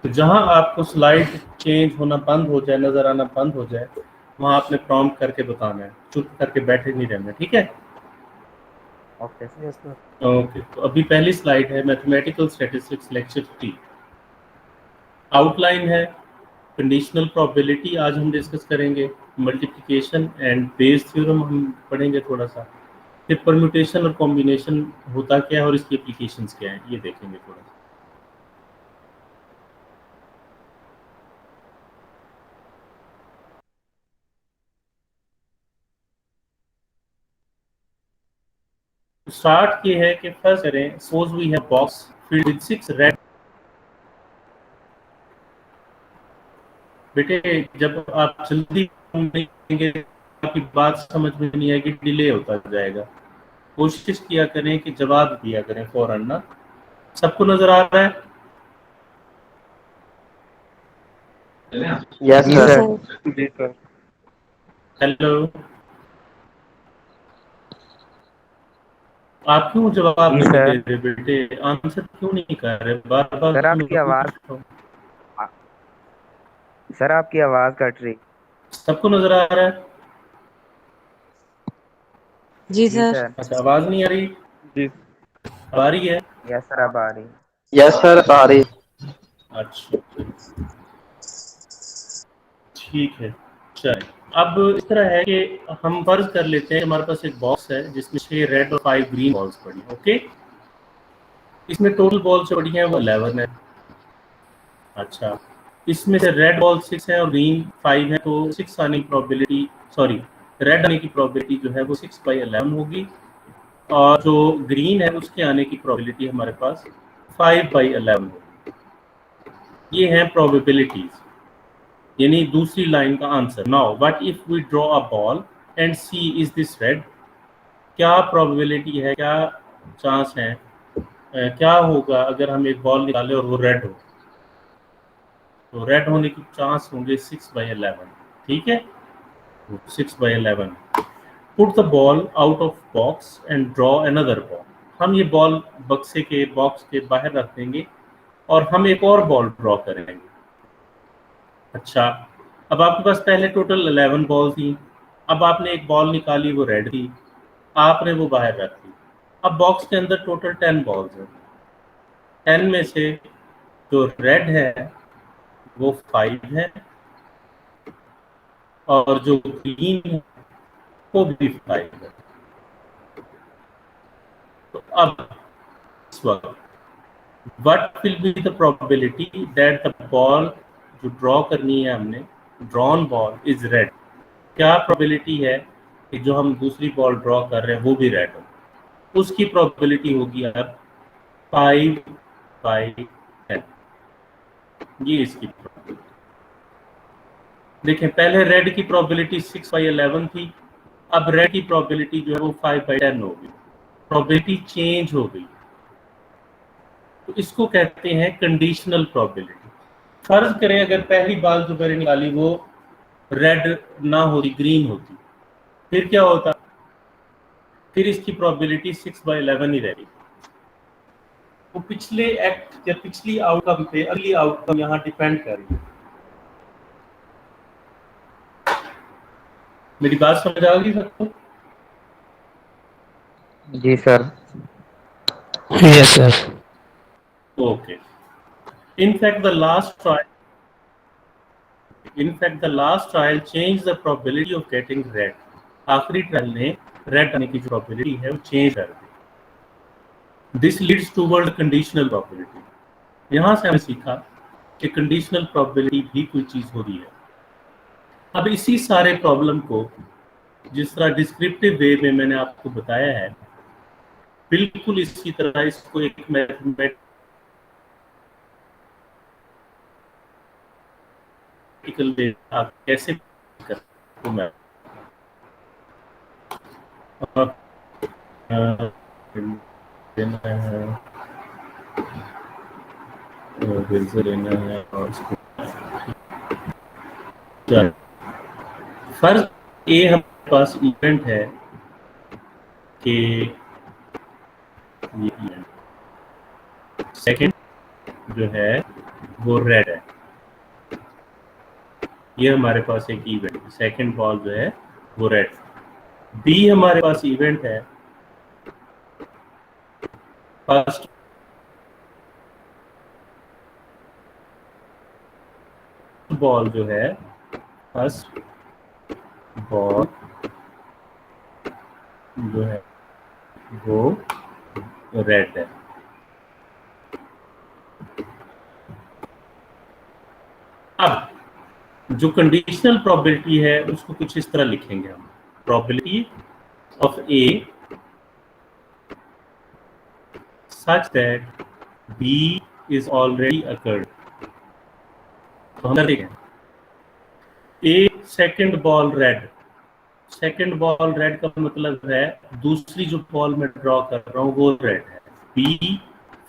तो जहां आपको स्लाइड चेंज होना बंद हो जाए, नजर आना बंद हो जाए, वहां आपने प्रॉम्प्ट करके बताना है, चुप करके बैठे नहीं रहना, ठीक है? Okay sir. Yes sir. Okay, तो अभी पहली स्लाइड है मैथमेटिकल स्टैटिस्टिक्स लेक्चर 3। आउटलाइन है, कंडीशनल प्रोबेबिलिटी आज हम डिस्कस करेंगे, मल्टीप्लिकेशन एंड बेस थ्योरम हम पढ़ेंगे थोड़ा सा, फिर परम्यूटेशन और कॉम्बिनेशन होता क्या है और इसकी एप्लीकेशंस क्या है ये देखेंगे थोड़ा सा। स्टार्ट ये है कि फर्स्ट करें, suppose we have box filled with 6 red. बेटे जब आप जल्दी नहीं करेंगे, आपकी बात समझ में नहीं आएगी, डिले होता जाएगा। कोशिश किया करें कि जवाब दिया करें फौरन ना। सबको नजर आ रहा है? यस जी सर। सर। जी सर। हेलो, आप क्यों जवाब जी नहीं दे सर। रहे बेटे? आंसर क्यों नहीं कर रहे? बार बार सर तो मैं आपकी पूछ आवाज रहा हूँ। आ- सर आपकी आवाज कट रही। सबको नजर आ रहा है? जी जी सर। सर। अच्छा, आवाज नहीं आ रही? जी। अब आ रही है? यस सर अब आ रही। यस सर आ रही। अच्छा, ठीक है। चलिए, अब इस तरह है कि हम फर्ज कर लेते हैं कि हमारे पास एक बॉक्स है जिसमें 6 रेड और 5 ग्रीन बॉल्स पड़ी हैं, ओके? इसमें टोटल बॉल्स पड़ी हैं वो 11 है। अच्छा, इसमें से रेड बॉल 6 है और ग्रीन 5 है, तो 6 आने की प्रोबेबिलिटी, सॉरी, रेड आने की प्रोबेबिलिटी जो है वो 6/11 होगी, और जो ग्रीन है उसके आने की प्रोबेबिलिटी हमारे पास 5/11 होगी। ये हैं प्रोबेबिलिटीज, यानी दूसरी लाइन का answer. Now what if we draw a ball and C is this red? क्या प्रोबेबिलिटी है, क्या चांस है, क्या होगा अगर हम एक बॉल निकालें और वो रेड हो? तो रेड होने की चांस होंगे 6/11, ठीक है? 6/11। Put the ball out of box and draw another ball. हम ये बॉल बक्से के बॉक्स के बाहर रख देंगे और हम एक और बॉल ड्रॉ करेंगे। अच्छा, अब आपके पास पहले टोटल 11 बॉल थी, अब आपने एक बॉल निकाली वो रेड थी, आपने वो बाहर रख दी। अब बॉक्स के अंदर टोटल 10 बॉल्स हैं। 10 में से जो रेड है वो 5 है, और जो ग्रीन है वो भी 5 है। तो अब इस वक्त what will be the probability that the ball जो ड्रॉ करनी है हमने, ड्रॉन बॉल इज रेड? क्या प्रोबेबिलिटी है कि जो हम दूसरी बॉल ड्रॉ कर रहे हैं वो भी रेड हो? उसकी प्रोबेबिलिटी होगी अब 5/10। ये इसकी प्रोबेबिलिटी। देखें, पहले रेड की प्रोबेबिलिटी 6/11 थी, अब रेड की प्रोबेबिलिटी जो है वो 5/10 हो गई। प्रोबेबिलिटी चेंज हो गई, तो इसको कहते हैं कंडीशनल प्रोबेबिलिटी। फर्ज करें अगर पहली बाल जो मैंने निकाली वो रेड ना होती, ग्रीन होती, फिर क्या होता? फिर इसकी प्रोबेबिलिटी 6/11 ही रहेगी। वो पिछले एक्ट या पिछली आउटकम पे अगली आउटकम यहाँ डिपेंड कर रही है। मेरी बात समझ आ गई सबको? जी sir. Yes sir. Okay. In fact, the last trial changed the probability of getting red. आखिरी ट्रायल ने रेड आने की जो प्रोबेबिलिटी है वो चेंज कर दी। This leads toward conditional probability. यहाँ से हमने सीखा कि कंडीशनल प्रोबेबिलिटी भी कोई चीज होती है। अब इसी सारे प्रॉब्लम को जिस तरह डिस्क्रिप्टिव वे में मैंने आपको बताया है, बिल्कुल इसी तरह इसको एक मैथमेटिकल वे आप कैसे कर सकते हो? लेना है, फिर से लेना है, और इसको फर्ज ए हमारे पास इवेंट है कि ये इवेंट सेकंड जो है वो रेड है। ये हमारे पास एक इवेंट, सेकंड बॉल जो है वो रेड। बी हमारे पास इवेंट है, फर्स्ट बॉल जो है, फर्स्ट बॉल जो है वो रेड है। अब जो कंडीशनल प्रोबेबिलिटी है उसको कुछ इस तरह लिखेंगे हम, probability of A such that B is already occurred। तो हम देखें A second ball red, second ball red का मतलब है दूसरी जो बॉल मैं ड्रॉ कर रहा हूँ वो रेड है। बी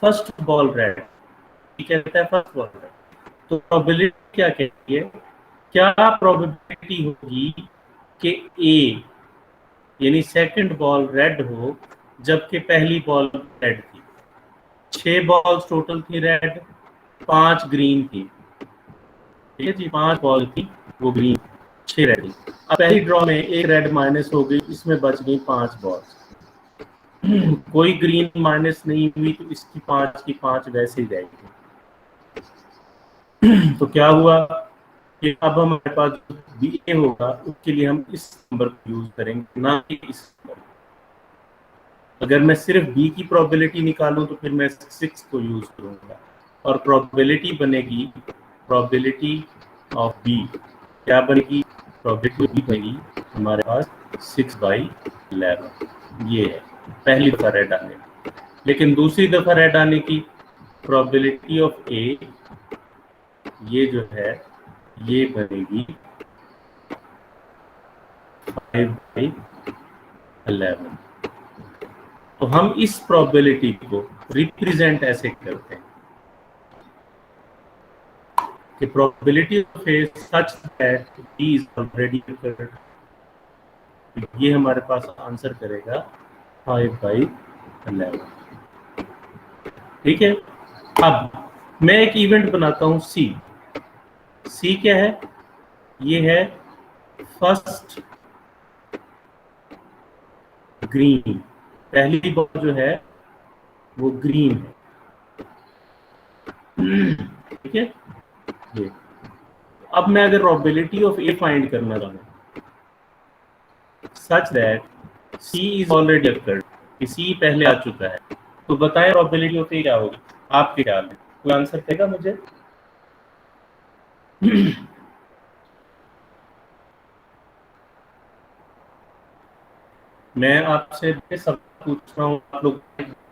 फर्स्ट बॉल रेड, कहता है फर्स्ट बॉल रेड। तो प्रोबेबिलिटी क्या कहती है, क्या प्रोबेबिलिटी होगी कि ए यानी सेकंड बॉल रेड हो जबकि पहली बॉल रेड थी। 6 बॉल्स टोटल थी रेड, 5 ग्रीन थी। ठीक है जी, 5 बॉल थी वो ग्रीन, 6 रेड थी। अब पहली ड्रॉ में एक रेड माइनस हो गई, इसमें बच गई 5 बॉल्स। कोई ग्रीन माइनस नहीं हुई तो इसकी 5 की 5 वैसे ही रहेगी। तो क्या हुआ कि अब हमारे पास बी ए होगा उसके लिए हम इस नंबर को यूज करेंगे, ना कि इस नंबर। अगर मैं सिर्फ बी की प्रोबेबिलिटी निकालूं तो फिर मैं 6 को यूज करूंगा और प्रोबेबिलिटी बनेगी, प्रोबेबिलिटी ऑफ बी क्या बनेगी, प्रोबेबिलिटी ऑफ बी बनेगी हमारे पास 6/11। ये है पहली दफा रेड आने की। लेकिन दूसरी दफा रेड आने की प्रोबेबिलिटी ऑफ ए ये जो है ये बनेगी 5/11। तो हम इस प्रोबेबिलिटी को रिप्रेजेंट ऐसे करते हैं कि probability of A such that B is already occurred। ये हमारे पास आंसर करेगा 5/11। ठीक है। अब मैं एक इवेंट बनाता हूं सी। सी क्या है, ये है फर्स्ट ग्रीन, पहली बॉल जो है वो ग्रीन है। ठीक है। ये अब मैं अगर प्रोबेबिलिटी ऑफ ए फाइंड करना चाहूँ such that C is already occurred, C पहले आ चुका है, तो बताएं प्रोबेबिलिटी ऑफ ए क्या होगी आपके ख्याल में? कोई आंसर देगा मुझे? मैं आपसे सब पूछ रहा हूँ, आप लोग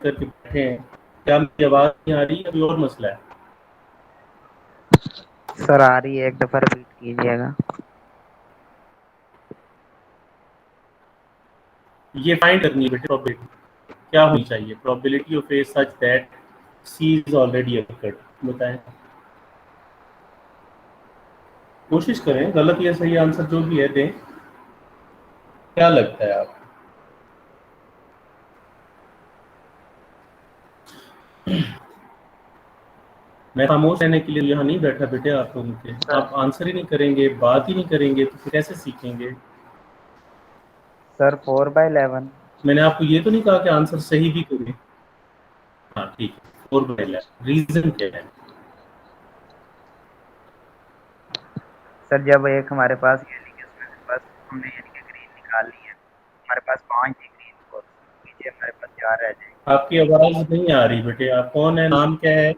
करके बैठे हैं, क्या मेरी आवाज नहीं आ रही? अभी और मसला है? सर आ रही है, एक दफा रिपीट कीजिएगा। ये फाइंड करनी है बेटे प्रोबेबिलिटी क्या होनी चाहिए, probability of A such that C is already occurred. बताएं, कोशिश करें, गलत या सही आंसर जो भी है दें। क्या लगता है आप? मैं खामोश रहने के लिए यहाँ नहीं बैठा बेटे आप लोगों के। आप आंसर ही नहीं करेंगे, बात ही नहीं करेंगे तो फिर कैसे सीखेंगे? सर 4/11। मैंने आपको ये तो नहीं कहा कि आंसर सही भी करें। हाँ ठीक है, 4/11। रीजन क्या है? सर जब एक हमारे पास यानी कि उसमें से बस हमने यानी कि ग्रीन निकाल ली है, हमारे पास 5 ही ग्रीन और पीछे हमारे पास 4 रह जाएंगे। आपकी आवाज नहीं आ रही बेटे, आप कौन है, नाम क्या है?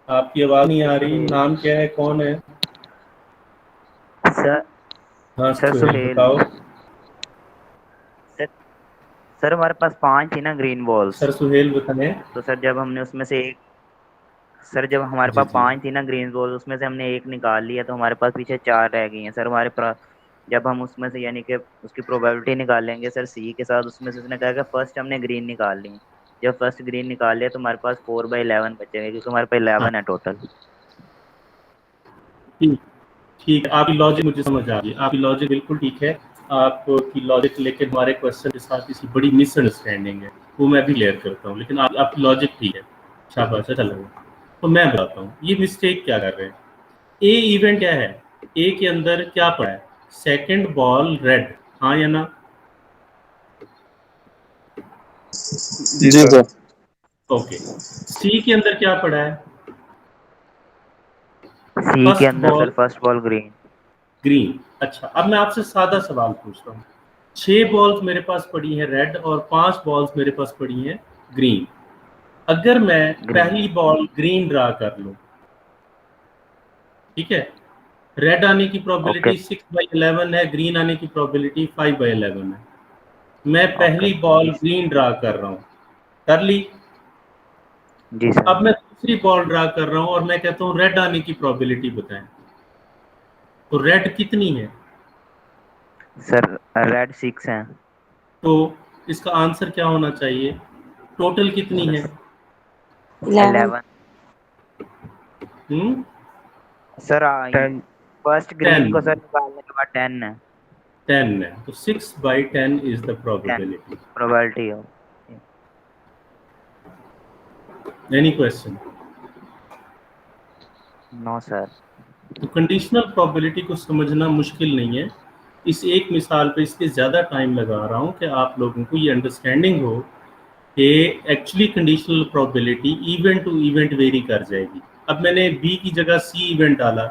आपकी आवाज नहीं आ रही, नाम क्या है, कौन है? सर हाँ सर सुहेल सुहेल। बताओ। सर हमारे पास 5 थी ना ग्रीन बॉल्स। सर सुहेल बताएं। तो सर जब हमने उसमें से एक, सर जब हमारे जी पास जी 5 थी ना ग्रीन बॉल, उसमें से हमने एक निकाल लिया तो हमारे पास पीछे 4 रह गई हैं सर। जब हम उसमें से यानी कि उसकी प्रोबेबिलिटी निकालेंगे सर सी के साथ, उसमें से उसने कहा कि फर्स्ट हमने ग्रीन निकाल ली। जब फर्स्ट ग्रीन निकाल लिया तो हमारे पास 4/11 बचेगा, क्योंकि हमारे पास 11 है टोटल। ठीक ठीक है, आपकी लॉजिक मुझे समझ आ गई, आपकी लॉजिक बिल्कुल ठीक है। आपकी लॉजिक लेकिन हमारे क्वेश्चन के साथ इसकी बड़ी मिसअंडरस्टैंडिंग है, वो मैं भी क्लियर करता हूँ, लेकिन आपकी लॉजिक ठीक है। शाबाश, अच्छा लगा। तो मैं बताता हूँ ये मिस्टेक क्या कर रहे हैं। ए इवेंट क्या है, ए के अंदर क्या पड़ा है, सेकंड बॉल रेड, हाँ या ना? जी सर। ओके। सी के अंदर क्या पड़ा है, सी के फर्स्ट अंदर ball sir first ball green. Green. अच्छा, अब मैं आपसे सादा सवाल पूछ रहा हूँ, 6 बॉल्स मेरे पास पड़ी हैं रेड और 5 बॉल्स मेरे पास पड़ी हैं ग्रीन। अगर मैं ग्रीन। पहली बॉल ग्रीन ड्रा कर लूं, ठीक है, रेड आने की ओके। प्रोबेबिलिटी 6/11 है, ग्रीन आने की प्रोबेबिलिटी 5/11 है। मैं ओके। पहली बॉल ग्रीन ड्रा कर रहा हूँ, कर ली। जी सर। अब मैं दूसरी बॉल ड्रा कर रहा हूँ और मैं कहता हूँ रेड आने की प्रोबेबिलिटी बताएं, तो रेड कितनी है? सर रेड 6 है। तो इसका आंसर क्या होना चाहिए, टोटल कितनी है? 11। 11। हम्म, सर 10। First green 10। को सर निकालने के बाद 10 है। 10 है, तो 6/10 इज द 10 प्रोबेबिलिटी। प्रोबेबिलिटी हो। Any question? No sir. तो कंडीशनल प्रोबेबिलिटी को समझना मुश्किल नहीं है। इस एक मिसाल पे इसलिए ज़्यादा टाइम लगा रहा हूँ कि आप लोगों को ये अंडरस्टैंडिंग हो कि actually conditional probability event to event vary कर जाएगी। अब मैंने बी की जगह सी इवेंट डाला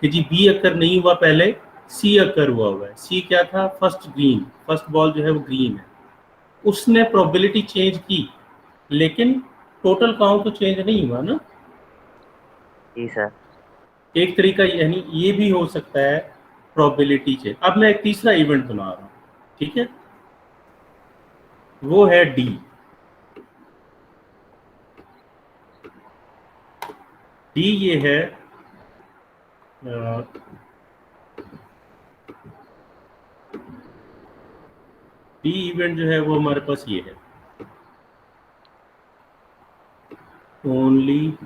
कि जी बी अकर नहीं हुआ, पहले सी अकर हुआ है। सी क्या था, फर्स्ट ग्रीन, फर्स्ट बॉल जो है वो ग्रीन है। उसने प्रोबेबिलिटी चेंज की, लेकिन टोटल काउंट तो चेंज नहीं हुआ ना। जी सर। एक तरीका यानी ये भी हो सकता है प्रोबेबिलिटी चेंज। अब मैं एक तीसरा इवेंट बना रहा हूँ, ठीक है, वो है डी। डी ये है डी इवेंट जो है वो हमारे पास ये है, ओनली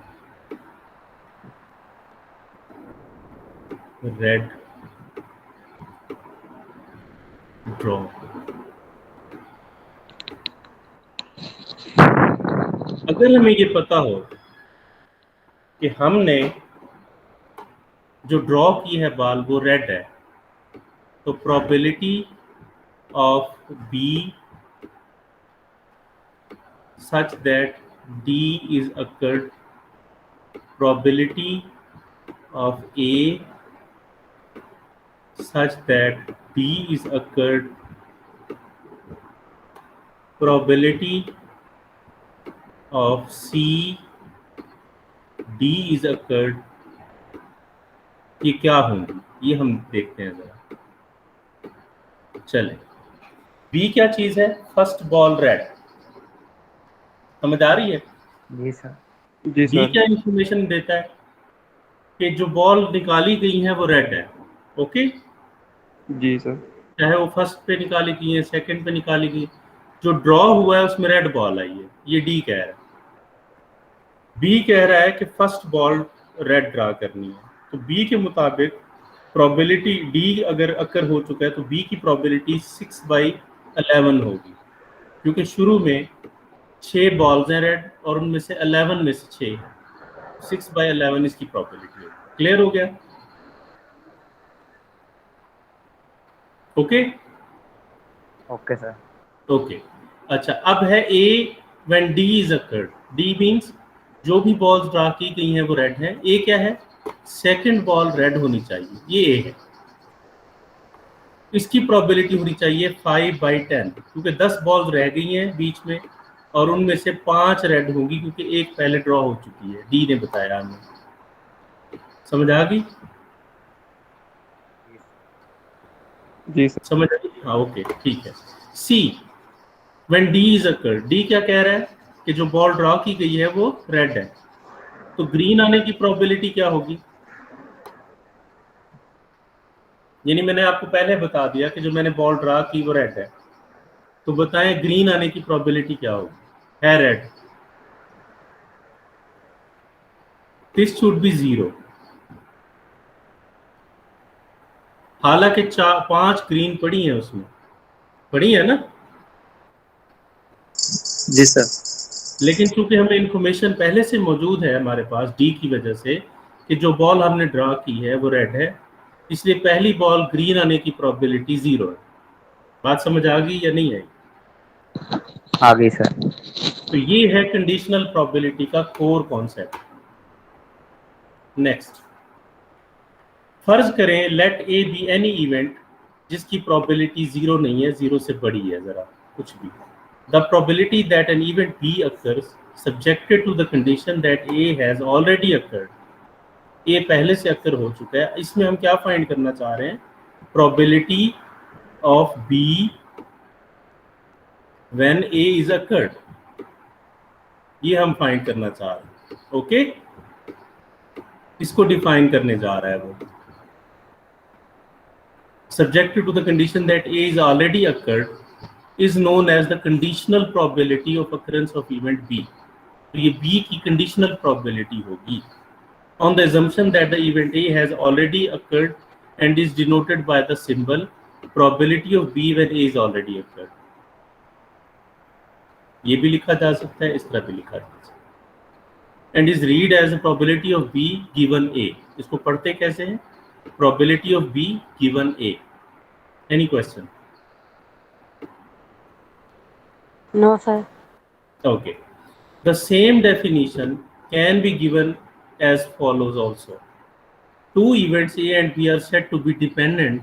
रेड ड्रॉ। अगर हमें ये पता हो कि हमने जो ड्रॉ की है बॉल वो रेड है, तो probability of B such that D is occurred, probability of A such that B is occurred, probability of C D is occurred, ये क्या होंगी ये हम देखते हैं जरा। चले, B क्या चीज है, फर्स्ट बॉल रेड, समझ आ रही है? जी सर। जी B सर। क्या इंफॉर्मेशन देता है कि जो बॉल निकाली गई है वो रेड है। ओके, जी सर। चाहे वो फर्स्ट पे निकाली गई है, सेकंड पे निकाली गई, जो ड्रॉ हुआ है उसमें रेड बॉल आई है, ये डी कह रहा है। बी कह रहा है कि फर्स्ट बॉल रेड ड्रा करनी है, तो बी के मुताबिक प्रोबेबिलिटी डी अगर अकर हो चुका है तो बी की प्रोबेबिलिटी 6/11 होगी, क्योंकि शुरू में 6 बॉल्स हैं रेड और उनमें से 11 में से 6 है, 6/11 इसकी प्रोबेबिलिटी होगी। क्लियर हो गया? Okay okay sir. ओके। अच्छा, अब है A when D is occurred. D means जो भी बॉल्स ड्रा की गई हैं वो रेड है। ए क्या है, सेकंड बॉल रेड होनी चाहिए, ये ए है। इसकी प्रोबेबिलिटी होनी चाहिए 5/10, क्योंकि 10 बॉल्स रह गई हैं बीच में और उनमें से 5 रेड होंगी, क्योंकि एक पहले ड्रॉ हो चुकी है, डी ने बताया हमें। समझ आ गई? जी सर। समझ आ गई, हाँ ओके ठीक है। See when D is occurred, D क्या कह रहा है कि जो बॉल ड्रॉ की गई है वो रेड है, तो ग्रीन आने की प्रोबेबिलिटी क्या होगी? यानी मैंने आपको पहले बता दिया कि जो मैंने बॉल ड्रा की वो रेड है, तो बताएं ग्रीन आने की प्रोबेबिलिटी क्या होगी? है रेड, दिस शुड बी 0। हालांकि 5 ग्रीन पड़ी हैं, उसमें पड़ी है ना। जी सर। लेकिन चूंकि हमें इंफॉर्मेशन पहले से मौजूद है हमारे पास डी की वजह से कि जो बॉल हमने ड्रा की है वो रेड है, इसलिए पहली बॉल ग्रीन आने की प्रोबेबिलिटी 0 है। बात समझ आ गई या नहीं आई? आ गई सर। तो ये है कंडीशनल प्रोबेबिलिटी का कोर कॉन्सेप्ट। नेक्स्ट, फर्ज करें let A B any event जिसकी प्रोबेबिलिटी 0 नहीं है, 0 से बड़ी है जरा कुछ भी। The probability that an event B occurs subjected to the condition that A has already occurred, A पहले से अकर हो चुका है। इसमें हम क्या फाइंड करना चाह रहे हैं? Probability of B when A is occurred, ये हम फाइंड करना चाह रहे हैं। ओके, इसको डिफाइन करने जा रहा है वो। Subjected to the condition that A is already occurred is known as the conditional probability of occurrence of event B. तो ये B की conditional probability होगी on the assumption that the event A has already occurred and is denoted by the symbol probability of B when A is already occurred. ये भी लिखा जा सकता है, इस तरह भी लिखा जा सकता है। And is read as the probability of B given A. इसको पढ़ते कैसे हैं? Probability of B given A. Any question? No, sir. Okay. The same definition can be given as follows also. Two events A and B are said to be dependent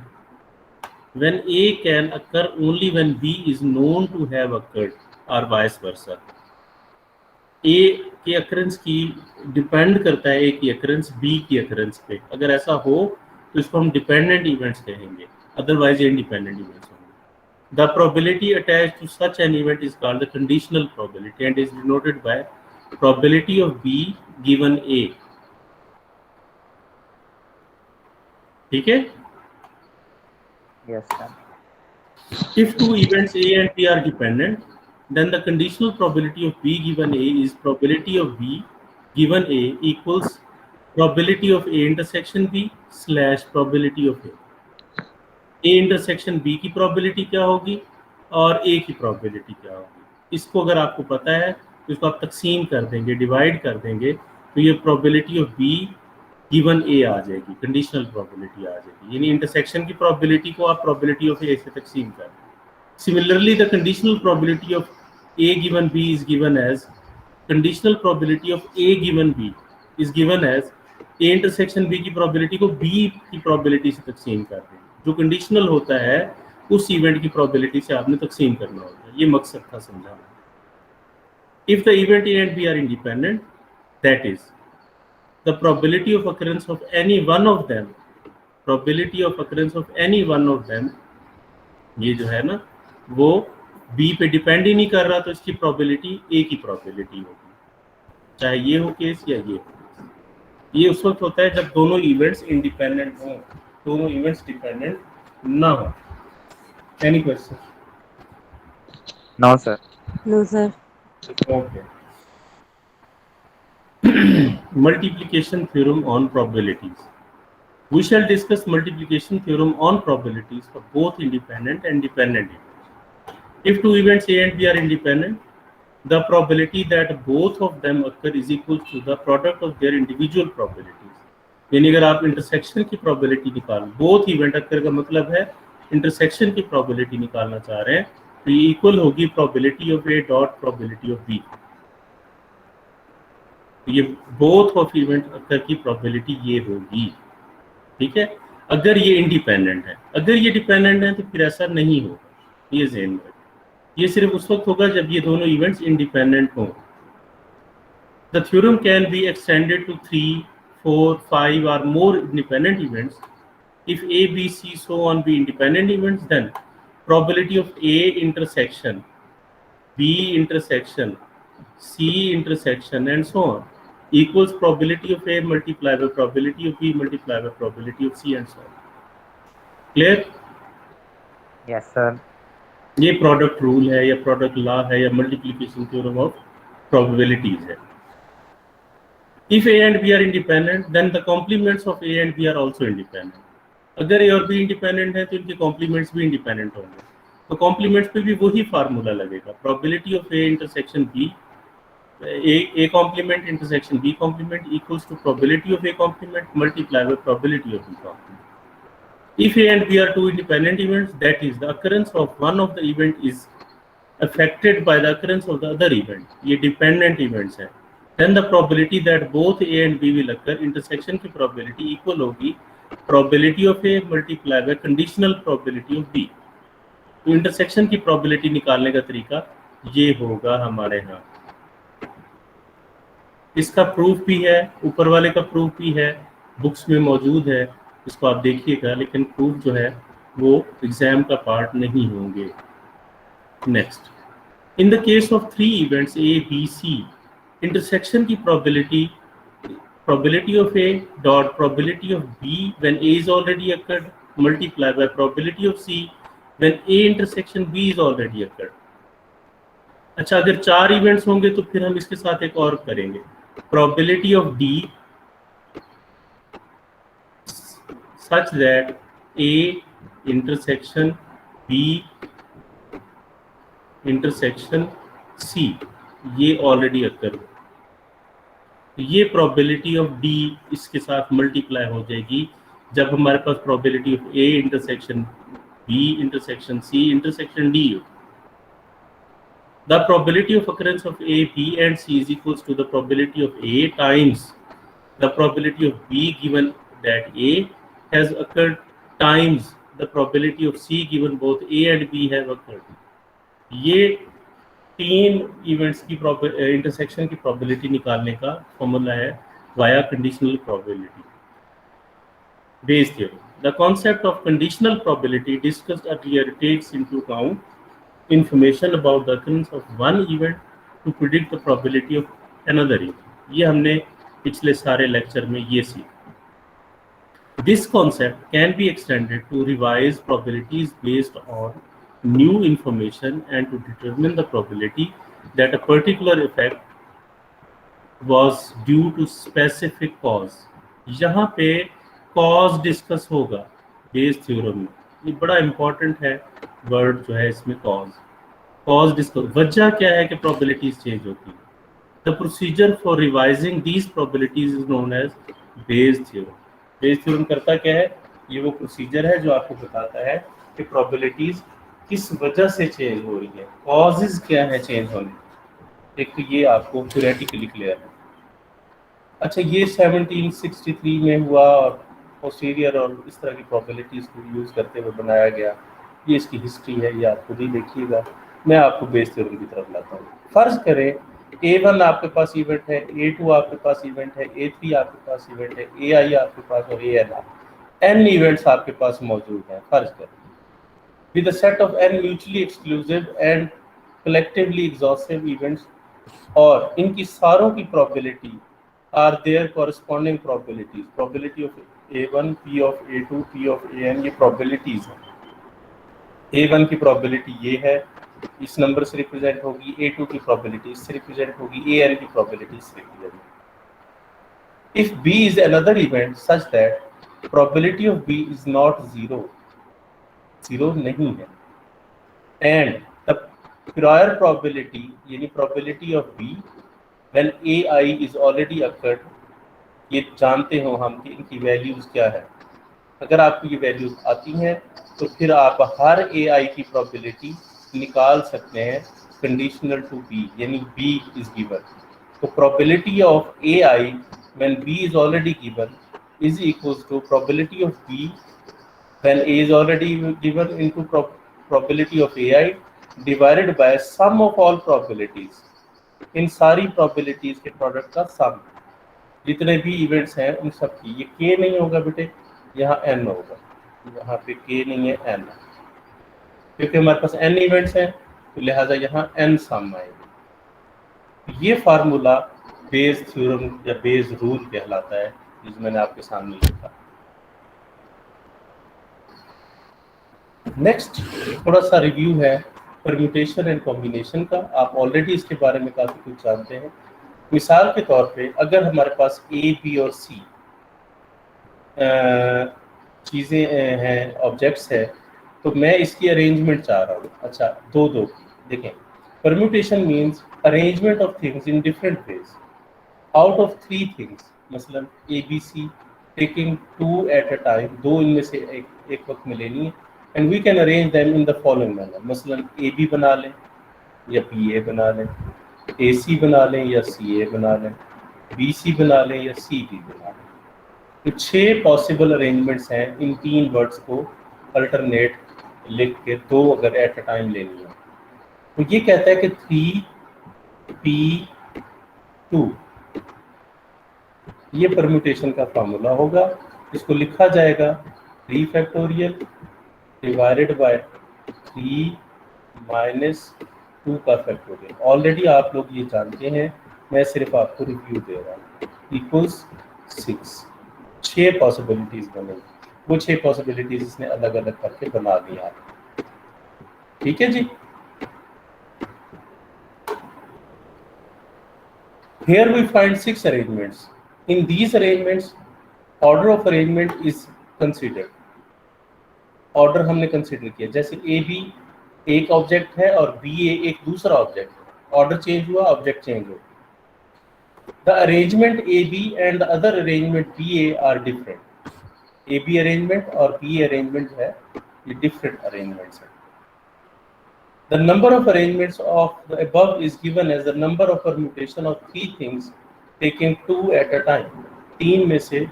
when A can occur only when B is known to have occurred or vice versa. A की occurrence की depend करता है A की occurrence B की occurrence पे। अगर ऐसा हो तो इसको हम डिपेंडेंट इवेंट्स कहेंगे, अदरवाइज इंडिपेंडेंट इवेंट्स होंगे। The probability attached to such an event is called the conditional probability and is denoted by probability of B given A. ठीक है? Yes sir. If two events A and B are dependent, then the conditional probability of B given A is probability of B given A equals probability of A intersection B slash probability of A. A intersection B की probability क्या होगी और A की probability क्या होगी? इसको अगर आपको पता है तो इसको आप तकसीम कर देंगे, डिवाइड कर देंगे, तो ये probability of B given A आ जाएगी, कंडीशनल probability आ जाएगी। यानी इंटरसेक्शन की probability को आप probability of A से तकसीम कर दें। Similarly, the conditional probability of A given B is given as conditional probability of A given B is given as A intersection B की probability को B की probability से तकसीम कर दें। जो कंडीशनल होता है उस इवेंट की probability से आपने तकसीम करना होगा। ये मकसद था समझाना। If the event A and B are independent, that is, the probability of occurrence of any one of them, probability of occurrence of any one of them, ये जो है ना वो B पे डिपेंड ही नहीं कर रहा, तो इसकी प्रोबेबिलिटी A की प्रोबेबिलिटी होगी, चाहे ये हो केस या ये हो केस। ये उस वक्त होता है जब दोनों इवेंट्स इंडिपेंडेंट हों, दोनों इवेंट्स डिपेंडेंट ना हो। Any question? No sir. No, sir. Okay. Multiplication theorem on probabilities. We shall discuss multiplication theorem on probabilities for both independent and dependent events. If two events A and B are independent, the probability that both of them occur is equal to the product of their individual probabilities. यानी अगर आप intersection की probability निकाल, both event occur का मतलब है intersection की probability निकालना चाह रहे हैं, तो ये इक्वल होगी probability of A dot probability of B. तो ये बोथ ऑफ इवेंट अक्कर की प्रोबेबिलिटी ये होगी। ठीक है, अगर ये इंडिपेंडेंट है। अगर ये डिपेंडेंट है तो फिर ऐसा नहीं होगा, ये ज़हन में। ये सिर्फ उस वक्त होगा जब ये दोनों इवेंट्स इंडिपेंडेंट हों। The theorem can be extended to 3, 4, 5 or more independent events. If A, B, C, so on be independent events, then probability of A intersection, B intersection, C intersection, and so on equals probability of A multiplied by probability of B multiplied by probability of C, and so on. Clear? Yes sir. ये product rule है या product law है या multiplication theorem of probabilities है। If A and B are independent, then the complements of A and B are also independent. अगर A और B independent है तो इनके कॉम्प्लीमेंट्स भी इंडिपेंडेंट होंगे। तो कॉम्प्लीमेंट्स पे भी वही फार्मूला लगेगा, probability of A intersection B A complement intersection B complement equals to probability of A complement multiplied by probability of B complement. If A and B are two independent events, that is, the occurrence of one of the event is affected by the occurrence of the other event. ये dependent events हैं. Then the probability that both A and B will occur, intersection की probability equal होगी probability of A multiplied by conditional probability of B. तो intersection की probability निकालने का तरीका ये होगा हमारे यहाँ. इसका प्रूफ भी है, ऊपर वाले का प्रूफ भी है, बुक्स में मौजूद है, इसको आप देखिएगा, लेकिन प्रूफ जो है वो एग्जाम का पार्ट नहीं होंगे. Next, in the case of 3 events A, B, C, intersection की probability of A dot probability of B when A is already occurred multiplied by probability of C when A intersection B is already occurred. अच्छा, अगर 4 events होंगे तो फिर हम इसके साथ एक और करेंगे, probability of D such that A intersection B intersection C ये ऑलरेडी अकर, ये probability of D इसके साथ मल्टीप्लाई हो जाएगी जब हमारे पास probability of A intersection B intersection C intersection D हो. The probability of occurrence of A, B and C is equals to the probability of A times the probability of B given that A has occurred times the probability of C given both A and B have occurred. ये 3 events की intersection की probability निकालने का formula है via conditional probability Bayes theorem. The concept of conditional probability discussed earlier takes into account information about the occurrence of one event to predict the probability of another event. ये हमने पिछले सारे lecture में ये सीखा. This concept can be extended to revise probabilities based on new information and to determine the probability that a particular effect was due to specific cause. यहाँ पे cause discuss होगा बेस थ्योरम में. ये बड़ा important है word जो है इसमें, कॉज डिस्कस. वजह क्या है कि प्रोबेबिलिटीज चेंज होती है. The procedure for revising these probabilities is known as Bayes theorem. Bayes theorem करता क्या है, ये वो प्रोसीजर है जो आपको बताता है कि प्रोबेबिलिटीज किस वजह से चेंज हो रही है, कॉजेज क्या है चेंज होने. एक तो ये आपको थ्योरेटिकली क्लियर है. अच्छा, ये 1763 में हुआ और पोस्टीरियर और इस तरह की प्रोबेबिलिटीज को यूज़ करते हुए बनाया गया. ये इसकी हिस्ट्री है, ये आप खुद ही देखिएगा. मैं आपको बेस थ्योरम की तरफ लाता हूँ. फर्ज करें A1 आपके पास इवेंट है, A2 आपके पास इवेंट है, A3 आपके पास इवेंट है, AI आपके पास और AN इवेंट्स आपके पास मौजूद हैं. फर्ज करें with a set of n mutually exclusive and collectively exhaustive events, और इनकी सारों की प्रोबेबिलिटी are their corresponding probabilities. Probability of A1, P of A2, P of AN, ये प्रोबेबिलिटीज हैं. A1 की प्रोबेबिलिटी ये है, इस नंबर से रिप्रेजेंट होगी. A2 की प्रोबेबिलिटी इससे रिप्रेजेंट होगी. AN की प्रोबेबिलिटी इससे रिप्रेजेंट होगी. If B is another event such that probability of B is not zero, zero नहीं है, and the prior probability यानी probability of B when AI is already occurred, ये जानते हो हम कि इनकी वैल्यूज़ क्या है. अगर आपको ये वैल्यूज़ आती हैं तो फिर आप हर AI की प्रोबेबिलिटी निकाल सकते हैं कंडीशनल टू B, यानी B इज गिवन. तो probability of AI when B is already given is equals to probability of B when A is already given into probability of AI divided by sum of all probabilities. इन सारी probabilities के product का सम, जितने भी events हैं उन सब की. ये K नहीं होगा बेटे, यहाँ N होगा. यहाँ पे K नहीं है, N है, क्योंकि हमारे पास N इवेंट्स हैं तो लिहाजा यहाँ N सम आएगा. ये फार्मूला बेस थ्योरम या बेस रूल कहलाता है, जिस मैंने आपके सामने लिखा. नेक्स्ट थोड़ा सा रिव्यू है परम्यूटेशन एंड कॉम्बिनेशन का. आप ऑलरेडी इसके बारे में काफ़ी कुछ जानते हैं. मिसाल के तौर पे अगर हमारे पास A, B और C चीज़ें हैं, ऑब्जेक्ट्स है, तो मैं इसकी अरेंजमेंट चाह रहा हूँ. अच्छा, दो देखें, Permutation means arrangement of things in different ways. Out of three things, मसलन A, B, C, taking two at a time, दो इनमें से एक वक्त में लेनी है, and we can arrange them in the following manner. मसलन AB बना लें या BA बना लें, AC बना लें या CA बना लें, BC बना लें या CB बना लें. तो 6 पॉसिबल अरेंजमेंट्स हैं इन तीन वर्ड्स को अल्टरनेट लिख के दो अगर एट अ टाइम लेनी है. तो ये कहता है कि 3P2 ये परम्यूटेशन का फार्मूला होगा. इसको लिखा जाएगा 3 फैक्टोरियल डिवाइडेड बाय 3 माइनस 2 का फैक्टोरियल. ऑलरेडी आप लोग ये जानते हैं, मैं सिर्फ आपको रिव्यू दे रहा हूँ. इक्वल्स 6. 6 पॉसिबिलिटीज बनेगी. वो 6 पॉसिबिलिटीज इसने अलग अलग करके बना दिया. ठीक है जी. Here we find 6 arrangements. In these arrangements, order of arrangement is considered. Order हमने consider किया. जैसे AB एक ऑब्जेक्ट है और BA एक दूसरा ऑब्जेक्ट है. ऑर्डर चेंज हुआ, ऑब्जेक्ट चेंज हुआ. The arrangement AB and the other arrangement BA are different. AB arrangement और BA arrangement है, ये different arrangements हैं. The number of arrangements of the above is given as the number of permutation of 3 things taken 2 at a time. 3 में से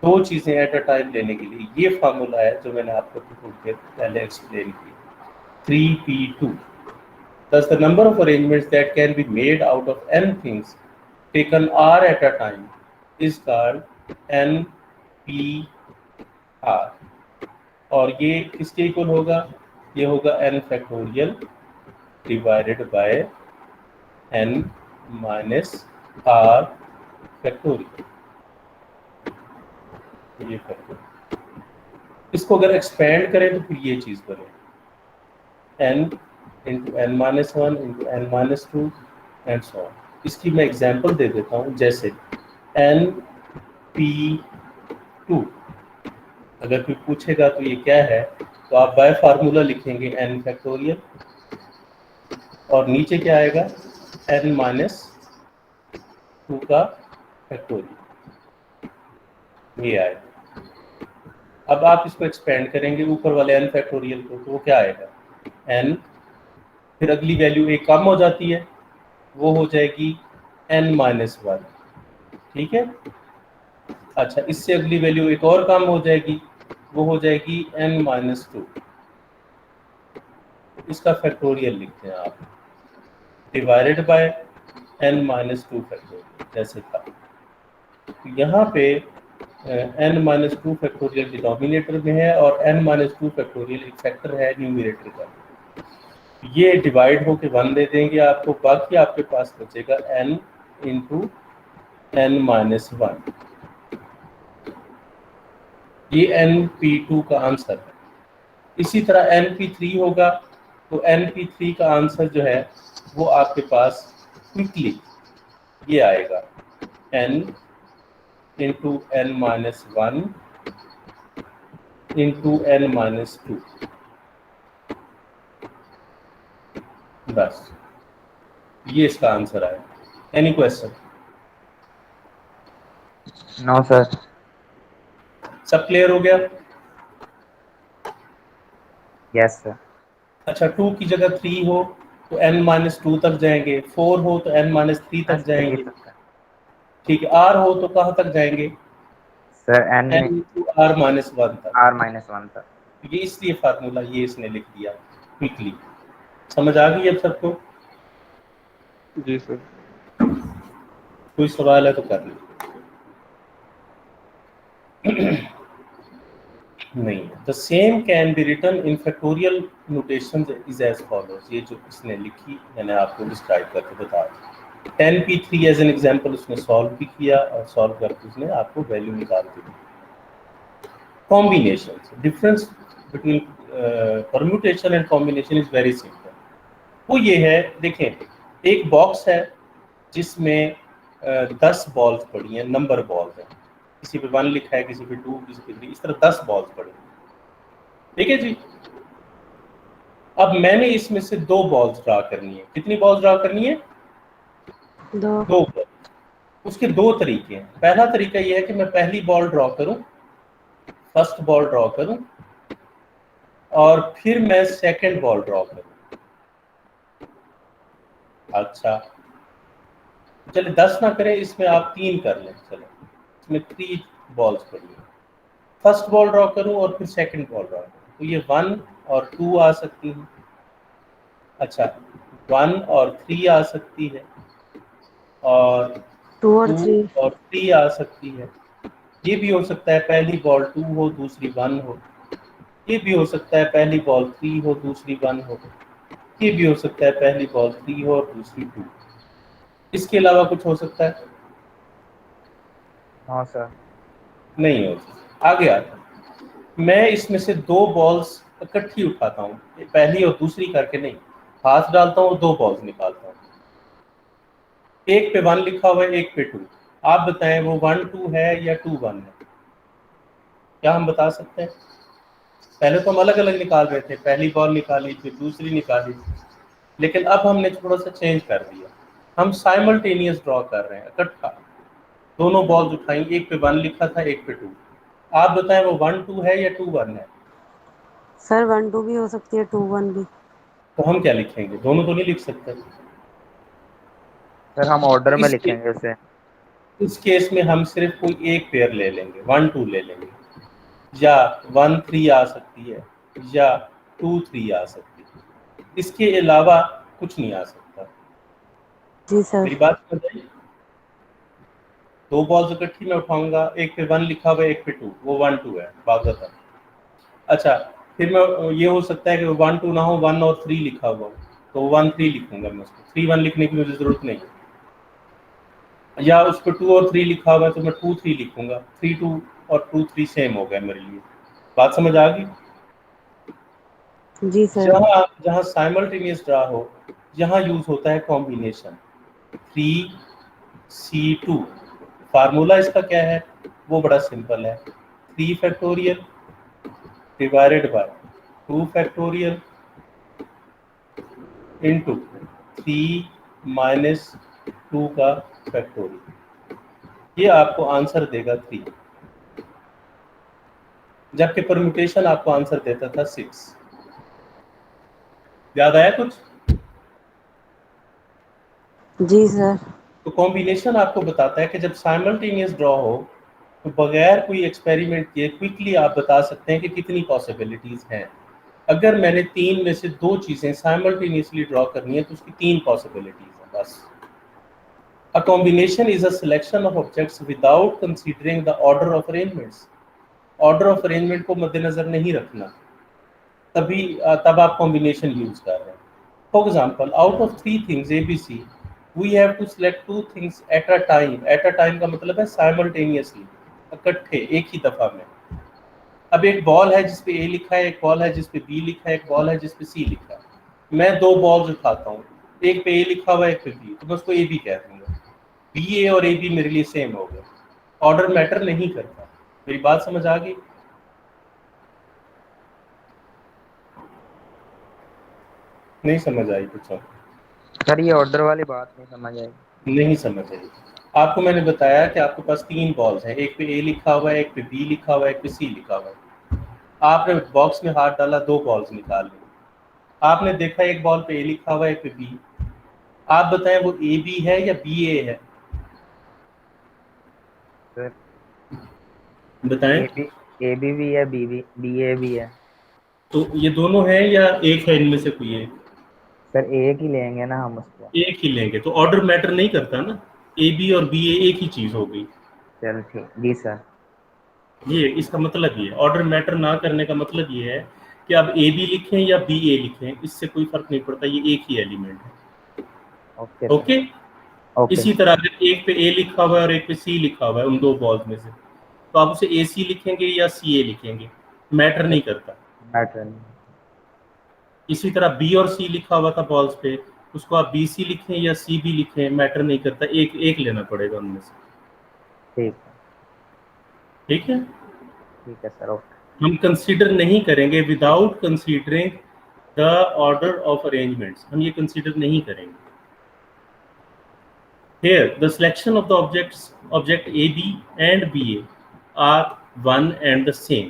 2 चीज़ें at a time लेने के लिए ये फार्मूला है जो मैंने आपको थोड़ी देर पहले एक्सप्लेन की. 3P2. Thus the number of arrangements that can be made out of n things taken r at a time is called NPR. और ये किसके इक्वल होगा? ये होगा n factorial divided by n minus r factorial. ये factorial. इसको अगर expand करें तो फिर ये चीज़ बने n into n minus 1 into n minus 2 and so on. इसकी मैं एग्जांपल दे देता हूँ. जैसे NP2 अगर कोई पूछेगा तो ये क्या है, तो आप बाय फार्मूला लिखेंगे n फैक्टोरियल और नीचे क्या आएगा n माइनस 2 का फैक्टोरियल. ये आएगा. अब आप इसको एक्सपेंड करेंगे ऊपर वाले n फैक्टोरियल को, तो वो क्या आएगा n, फिर अगली वैल्यू एक कम हो जाती है, वो हो जाएगी n माइनस 1. ठीक है. अच्छा, इससे अगली वैल्यू एक और कम हो जाएगी, वो हो जाएगी n माइनस 2. इसका फैक्टोरियल लिखते हैं आप divided by n minus 2 factorial जैसे था. तो यहाँ पे n माइनस 2 फैक्टोरियल डिनोमिनेटर में है और n माइनस 2 फैक्टोरियल एक फैक्टर है न्यूमरेटर का. ये डिवाइड होके 1 दे देंगे आपको. बाकी आपके पास बचेगा n इंटू n माइनस 1. ये NP2 का आंसर है. इसी तरह NP3 होगा, तो NP3 का आंसर जो है वो आपके पास क्विकली ये आएगा n into n minus 1 into n minus 2. बस ये इसका आंसर आया. Any question? No sir. सब क्लियर हो गया? Yes sir. अच्छा, 2 की जगह 3 हो तो n माइनस 2 तक जाएंगे, 4 हो तो n माइनस 3 तक जाएंगे. ठीक है. r हो तो कहाँ तक जाएंगे sir? n into r minus 1 तक. r माइनस 1 तक. ये इसलिए फार्मूला ये इसने लिख दिया क्विकली. समझ आ गई अब सबको? जी सर. कोई सवाल है तो कर लो. नहीं. The same can be written in factorial notation is as follows. ये जो इसने लिखी मैंने आपको डिस्क्राइब करके बता दी. 10P3 एज एन एग्जांपल उसने सॉल्व भी किया और सॉल्व करके उसने आपको वैल्यू निकाल दी. Combinations. Difference between permutation and combination is very simple. वो ये है, देखें एक बॉक्स है जिसमें 10 बॉल्स पड़ी हैं, नंबर बॉल्स हैं. किसी पे 1 लिखा है, किसी पे 2, किसी पे 3, इस तरह 10 बॉल्स पड़ी. ठीक है जी. अब मैंने इसमें से 2 बॉल्स ड्रा करनी है। कितनी बॉल्स ड्रा करनी है? 2। 2 बॉल। उसके 2 तरीके हैं। पहला तरीका यह है कि मैं पहली बॉल ड्रॉ करूं, फर्स्ट बॉल ड्रॉ करूं, और फिर मैं सेकंड बॉल ड्रॉ करूं। अच्छा, चलिए 10 ना करें, इसमें आप 3 कर लें। चलो, इसमें 3 बॉल्स पड़ी है। फर्स्ट बॉल ड्रॉ करूं और फिर सेकंड बॉल ड्रॉ करूं, तो ये 1 और 2 आ सकती है। अच्छा, 1 और 3 आ सकती है, और 2 और 2 3। और 3 आ सकती है। ये भी हो सकता है पहली बॉल 2 हो दूसरी 1 हो। ये भी हो सकता है पहली बॉल 3 हो दूसरी 1 हो। ये भी हो सकता है पहली बॉल 3 हो और दूसरी 2। इसके अलावा कुछ हो सकता है? हाँ सर। नहीं हो सकता। आगे आता हूं। मैं इसमें से 2 बॉल्स इकट्ठी उठाता हूँ, पहली और दूसरी करके नहीं, हाथ डालता हूँ, 2 बॉल्स निकालता हूँ। एक पे 1 लिखा हुआ है, एक पे 2। आप बताएं वो 1 2 है या 2 1 है? क्या हम बता सकते हैं? पहले तो हम अलग अलग निकाल रहे थे, पहली बॉल निकाली फिर दूसरी निकाली, लेकिन अब हमने थोड़ा सा चेंज कर दिया। हम साइमल्टेनियस ड्रॉ कर रहे हैं, इकट्ठा। दोनों बॉल्स उठाई, एक पे 1 लिखा था, एक पे 2। आप बताएं वो 1 2 है या 2 1 है? सर 1 2 भी हो सकती है, 2 1 भी। तो हम क्या लिखेंगे? दोनों तो नहीं लिख सकते। सर हम ऑर्डर में इस लिखेंगे उसे। इस केस में हम सिर्फ कोई एक पेयर ले लेंगे, 1 2 ले लेंगे, या 1 3 आ सकती है, या 2 3 आ सकती है। इसके अलावा कुछ नहीं आ सकता। जी सर। मेरी बात समझ आई? 2 बॉल्स इकट्ठी मैं उठाऊंगा, एक पे 1 लिखा हुआ है, एक पे 2, वो 1 2 है बाज़ाता। अच्छा, फिर मैं ये हो सकता है कि 1 2 ना हो, 1 और 3 लिखा हुआ हो, तो 1 3 लिखूंगा मैं उसको। 3 1 लिखने की मुझे जरूरत नहीं है। या उस पर 2 और 3 लिखा हुआ है तो मैं 2 3 लिखूंगा। 3 2 और 2 3 सेम हो गया मेरे लिए। बात समझ आ गई? जी सर। जहाँ जहाँ साइमल्टेनियस ड्रा हो, यहाँ यूज होता है कॉम्बिनेशन 3C2। फार्मूला इसका क्या है? वो बड़ा सिंपल है, 3 factorial divided by 2 factorial into 3 minus 2 का फैक्टोरियल। ये आपको आंसर देगा 3, जबकि परम्यूटेशन आपको आंसर देता था 6। याद आया कुछ? जी सर। तो कॉम्बिनेशन आपको बताता है कि जब साइमल्टेनियस ड्रॉ हो तो बगैर कोई एक्सपेरिमेंट किए क्विकली आप बता सकते हैं कि कितनी पॉसिबिलिटीज हैं। अगर मैंने 3 में से 2 चीज़ें साइमल्टेनियसली ड्रॉ करनी है तो उसकी 3 पॉसिबिलिटीज हैं बस। A combination is a selection of objects without considering the order of arrangements. Order of arrangement को मद्देनजर नहीं रखना, तभी तब आप कॉम्बिनेशन यूज कर रहे हैं। For example, out of 3 things A B C, we have to select 2 things at a time. At a time का मतलब है साइमल्टेनियसली, इकट्ठे एक ही दफा में। अब एक बॉल है जिसपे ए लिखा है, एक बॉल है जिसपे बी लिखा है, एक बॉल है जिसपे सी लिखा है। मैं 2 बॉल्स उठाता हूँ, एक पे ए लिखा हुआ है, एक पे बी, तो मैं उसको ए बी कह दूंगा। बी ए और ए बी मेरे लिए सेम हो गए, ऑर्डर मैटर नहीं करता। मेरी बात समझ आ गई? नहीं समझ आई कुछ? और सर ये ऑर्डर वाली बात नहीं समझ आई। नहीं समझ आई? आपको मैंने बताया कि आपके पास 3 बॉल्स हैं, एक पे ए लिखा हुआ है, एक पे बी लिखा हुआ है, एक पे सी लिखा हुआ है। आपने बॉक्स में हाथ डाला, 2 बॉल्स निकाल ली। आपने देखा एक बॉल पे ए लिखा हुआ है, एक पे बी। आप बताएं वो ए बी है या बी ए है? सर बताएं। ए बी भी है, बी ए भी है। तो ये दोनों हैं या एक है इनमें से कोई एक? सर एक ही लेंगे ना हम उसको। एक ही लेंगे तो ऑर्डर मैटर नहीं करता ना। ए बी और बी ए एक ही चीज हो गई। चल ठीक, जी सर। ये इसका मतलब ये है, ऑर्डर मैटर ना करने का मतलब ये है कि आप ए बी लिखें या बी ए लिखें, इससे कोई फर्क नहीं पड़ता, ये एक ही एलिमेंट है। Okay sir. ओके। ओके। इसी तरह अगर एक पे ए लिखा हुआ है और एक पे सी लिखा हुआ है उन 2 बॉल्स में से, तो आप उसे ए सी लिखेंगे या सी ए लिखेंगे, मैटर नहीं करता। मैटर नहीं। इसी तरह बी और सी लिखा हुआ था बॉल्स पे, उसको आप बी सी लिखें या सी बी लिखें, मैटर नहीं करता, एक एक लेना पड़ेगा उनमें से। ठीक है। ठीक है। ठीक है सर। ओके। हम कंसीडर नहीं करेंगे, without considering the order of arrangements हम ये कंसीडर नहीं करेंगे। Here, the selection of the object AB and BA are one and the same.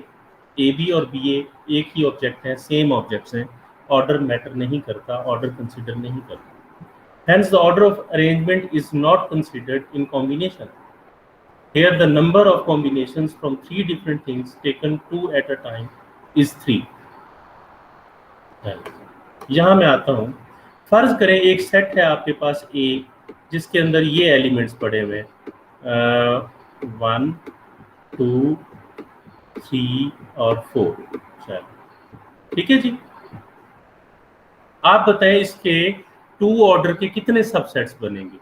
AB और BA एक ही ऑब्जेक्ट हैं, सेम ऑब्जेक्ट्स हैं, ऑर्डर मैटर नहीं करता, ऑर्डर कंसीडर नहीं करता। Hence, the order of arrangement is not considered in combination. Here, the number of combinations from three different things taken two at a time is 3. यहाँ मैं आता हूँ, फर्ज करें एक सेट है आपके पास A जिसके अंदर ये एलिमेंट्स पड़े हुए हैं 1 2 3 और 4। चलो ठीक है जी, आप बताएं इसके 2 ऑर्डर के कितने सबसेट्स बनेंगे।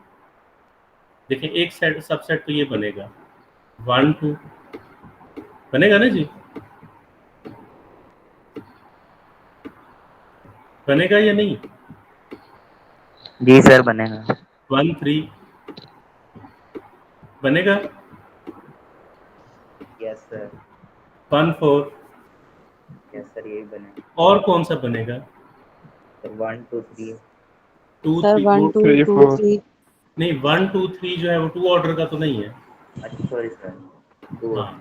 देखिए एक सेट सबसेट तो ये बनेगा 1 2 बनेगा ना जी, बनेगा या नहीं? जी सर बनेगा। 1 3 बनेगा। Yes sir. 1 4 यस सर यही बनेगा। और कौन सा बनेगा? 1 2 3 2 सर 3 1 2 3 2 4 3 नहीं 1 2 3 जो है वो 2 ऑर्डर का तो नहीं है। अच्छा सॉरी सर 2 हाँ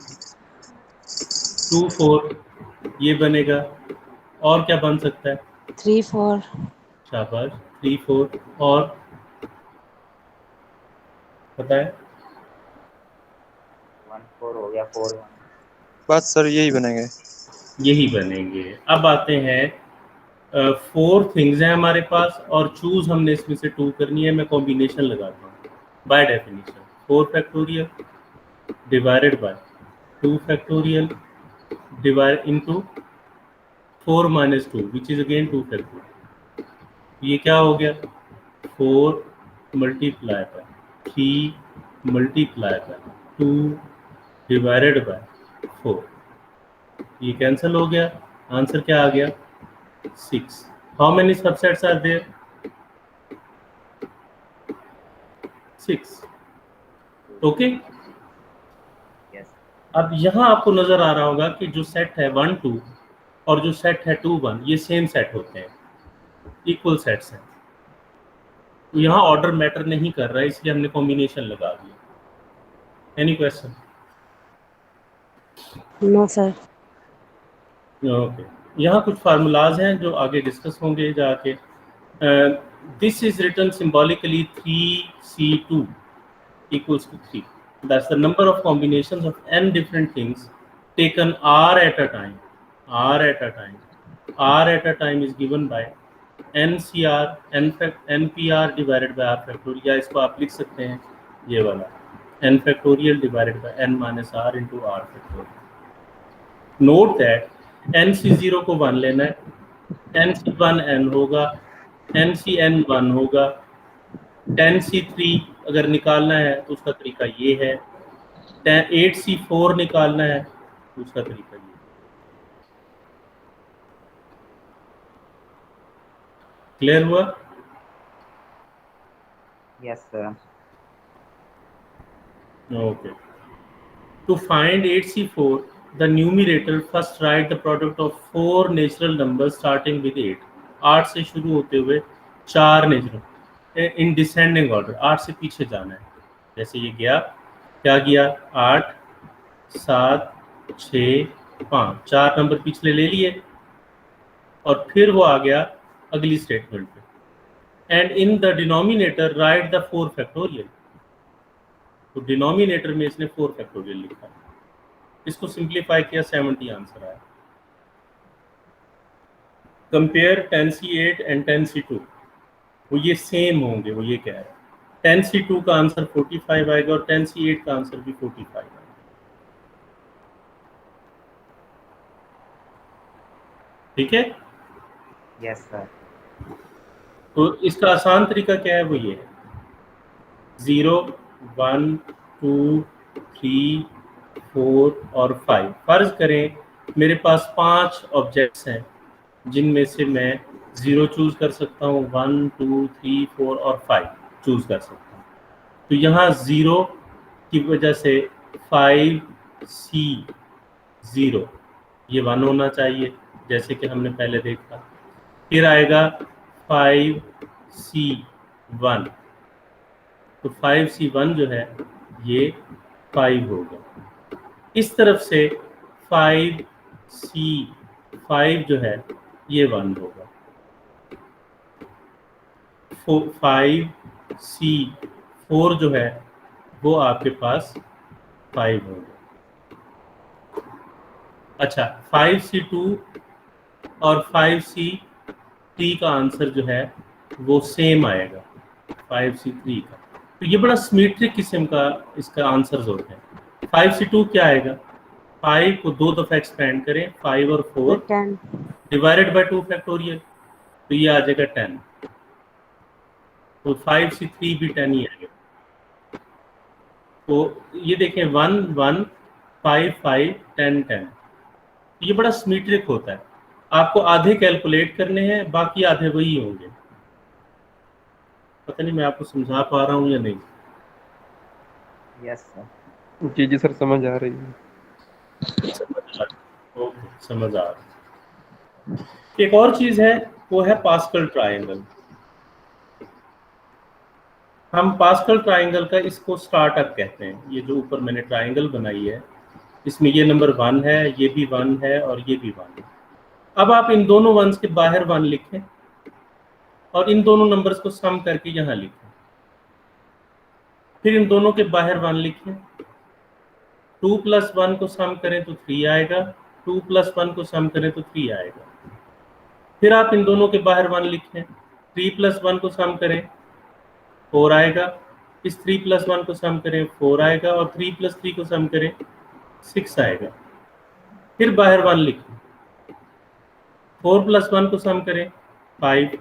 2 4 ये बनेगा। और क्या बन सकता है? 3 4 शाबाश 3 4 और पता है 1 4 हो गया 4 1। बस सर यही बनेंगे। यही बनेंगे। अब आते हैं 4 थिंग्स हैं हमारे पास और चूज हमने इसमें से 2 करनी है। मैं कॉम्बिनेशन लगाता हूँ by definition 4 factorial divided by 2 factorial divide into 4 minus 2 which is again 2 factorial. ये क्या हो गया 4 multiply by 3 multiply by 2 divided by 4। ये कैंसिल हो गया, आंसर क्या आ गया 6। How many subsets are there? 6। Okay. Yes अब यहाँ आपको नजर आ रहा होगा कि जो सेट है 1 2 और जो सेट है 2 1 ये सेम सेट होते हैं, इक्वल सेट्स हैं। तो यहाँ ऑर्डर मैटर नहीं कर रहा है, इसलिए हमने कॉम्बिनेशन लगा दिया। Any question? No sir. Okay, यहाँ कुछ फार्मूलाज हैं जो आगे डिस्कस होंगे जाके। This is written symbolically 3C2 equals to 3. That's the number of combinations of n different things taken r at a time. R at a time. R at a time is given by NCR NPR divided by R factorial, या इसको आप लिख सकते हैं ये वाला n factorial divided by n minus r into r factorial. Note that NC0 को 1 लेना है, NC1 n होगा, NCn 1 होगा, 10C3 अगर निकालना है तो उसका तरीका ये है, 8C4 निकालना है तो उसका तरीका ये है। क्लियर हुआ? Yes sir. Okay. To find 8C4, the numerator first write the product of 4 natural numbers starting with 8. 8 से शुरू होते हुए 4 नेचुरल इन डिसेंडिंग ऑर्डर, 8 से पीछे जाना है। जैसे ये गया, क्या गया 8 7 6 5, 4 नंबर पिछले ले लिए और फिर वो आ गया अगली स्टेटमेंट पे। And in the denominator right the 4 factorial. तो डिनोमिनेटर में इसने 4 फैक्टोरियल लिखा है, इसको सिंप्लीफाई किया 70 आंसर आया। कंपेयर 10C8 एंड 10C2, वो ये सेम होंगे, वो ये कह रहा है। 10C2 का आंसर 45 आएगा और 10C8 का आंसर भी 45 आएगा। ठीक है? Yes sir. तो इसका आसान तरीका क्या है, वो ये है 0 1 2 3 4 और 5। फर्ज करें मेरे पास 5 ऑब्जेक्ट्स हैं जिनमें से मैं 0 चूज कर सकता हूँ, 1 2 3 4 और 5 चूज कर सकता हूँ। तो यहाँ 0 की वजह से 5C0 ये 1 होना चाहिए, जैसे कि हमने पहले देखा। फिर आएगा 5C1, तो 5C1 जो है ये 5 होगा। इस तरफ से 5C5 जो है ये 1 होगा। 5C4 जो है वो आपके पास 5 होगा। अच्छा, 5C2 और 5C3 का आंसर जो है वो सेम आएगा 5C3 का। तो ये बड़ा सिमेट्रिक किस्म का इसका आंसर होते हैं। 5C2 क्या आएगा, 5 को 2 दफा एक्सपेंड करें, 5 और 4 10 डिवाइडेड बाय 2 फैक्टोरियल, तो ये आ जाएगा 10। तो 5C3 भी 10 ही आएगा। तो ये देखें 1 1 5 5 10 10, ये बड़ा सिमेट्रिक होता है। आपको आधे कैलकुलेट करने हैं, बाकी आधे वही होंगे। पता नहीं मैं आपको समझा पा रहा हूँ या नहीं। Yes sir. जी जी सर, समझ आ रही है। समझ आ रहा। एक और चीज है, वो है पास्कल ट्रायंगल। हम पास्कल ट्रायंगल का इसको स्टार्टअप कहते हैं। ये जो ऊपर मैंने ट्रायंगल बनाई है, इसमें ये नंबर 1 है, ये भी 1 है और ये भी 1 है। अब आप इन दोनों वंस के बाहर 1 लिखें और इन दोनों नंबर्स को सम करके यहाँ लिखें। फिर इन दोनों के बाहर 1 लिखें, 2 + 1 को सम करें तो 3 आएगा, 2 + 1 को सम करें तो 3 आएगा। फिर आप इन दोनों के बाहर 1 लिखें, 3 + 1 को सम करें 4 आएगा, इस 3 + 1 को सम करें 4 आएगा और 3 + 3 को सम करें 6 आएगा। फिर बाहर 1 लिखें, 4 + 1 को सम करें 5,